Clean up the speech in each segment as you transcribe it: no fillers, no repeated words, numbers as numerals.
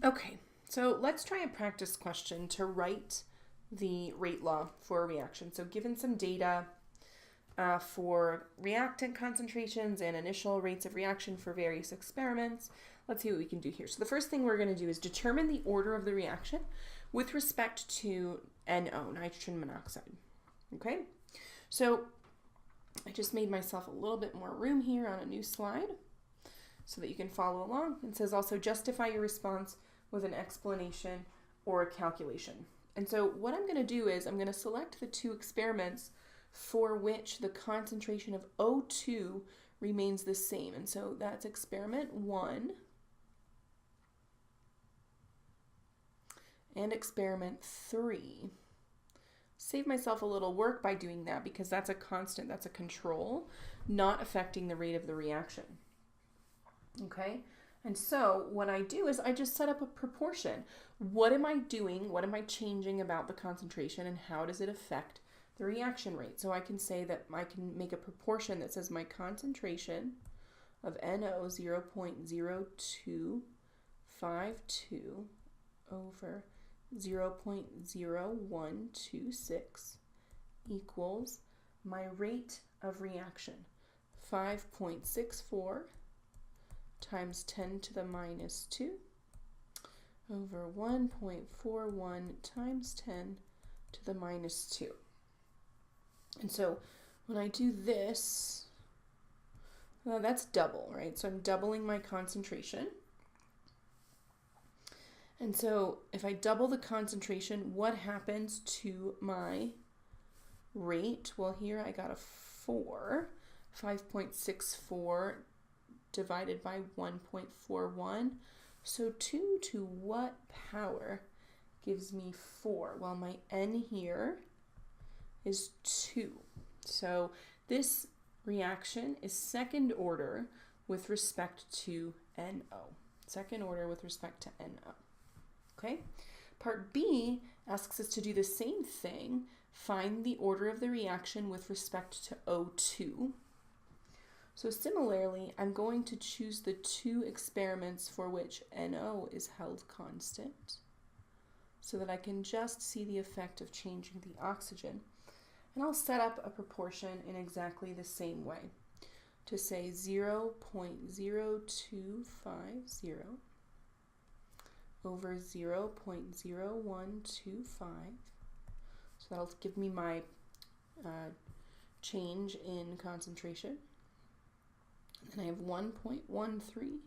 Okay, so let's try a practice question to write the rate law for a reaction. So given some data for reactant concentrations and initial rates of reaction for various experiments, let's see what we can do here. So the first thing we're going to do is determine the order of the reaction with respect to NO, nitrogen monoxide. Okay, so I just made myself a little bit more room here on a new slide so that you can follow along. It says also justify your response with an explanation or a calculation. And so what I'm going to do is I'm going to select the two experiments for which the concentration of O2 remains the same. And so that's experiment 1 and experiment 3. Save myself a little work by doing that because that's a constant, that's a control, not affecting the rate of the reaction. Okay, and so what I do is I just set up a proportion. What am I doing? What am I changing about the concentration, and how does it affect the reaction rate? So I can say that I can make a proportion that says my concentration of NO 0.0252 over 0.0126 equals my rate of reaction, 5.64 times 10 to the minus 2 over 1.41 times 10 to the minus 2. And so when I do this, well, that's double, right? So I'm doubling my concentration. And so if I double the concentration, what happens to my rate? Well, here I got a 4, 5.64 divided by 1.41. So 2 to what power gives me 4? Well, my N here is 2. So this reaction is second order with respect to NO. Second order with respect to NO. Okay? Part B asks us to do the same thing. Find the order of the reaction with respect to O2. So similarly, I'm going to choose the two experiments for which NO is held constant so that I can just see the effect of changing the oxygen. And I'll set up a proportion in exactly the same way to say 0.0250 over 0.0125. So that'll give me my change in concentration. And I have 1.13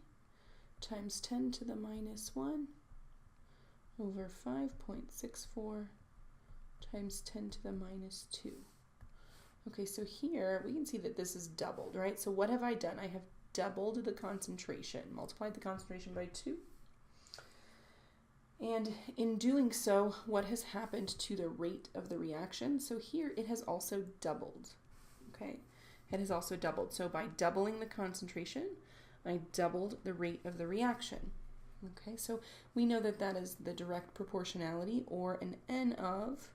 times 10 to the minus 1 over 5.64 times 10 to the minus 2. Okay, so here we can see that this is doubled, right? So what have I done? I have doubled the concentration, multiplied the concentration by 2. And in doing so, what has happened to the rate of the reaction? So here it has also doubled, okay? It has also doubled. So by doubling the concentration, I doubled the rate of the reaction. Okay, so we know that that is the direct proportionality, or an N of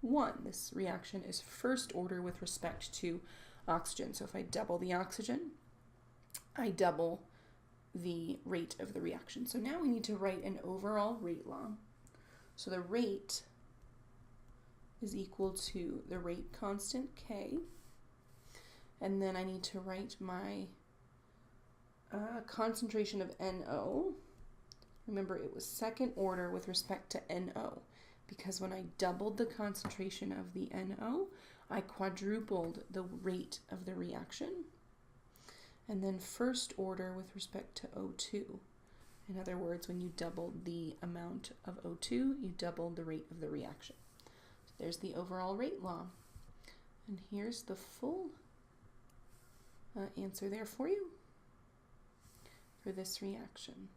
1. This reaction is first order with respect to oxygen. So if I double the oxygen, I double the rate of the reaction. So now we need to write an overall rate law. So the rate is equal to the rate constant K, and then I need to write my concentration of NO. Remember, it was second order with respect to NO, because when I doubled the concentration of the NO, I quadrupled the rate of the reaction. And then first order with respect to O2. In other words, when you doubled the amount of O2, you doubled the rate of the reaction. So there's the overall rate law. And here's the full answer there for you for this reaction.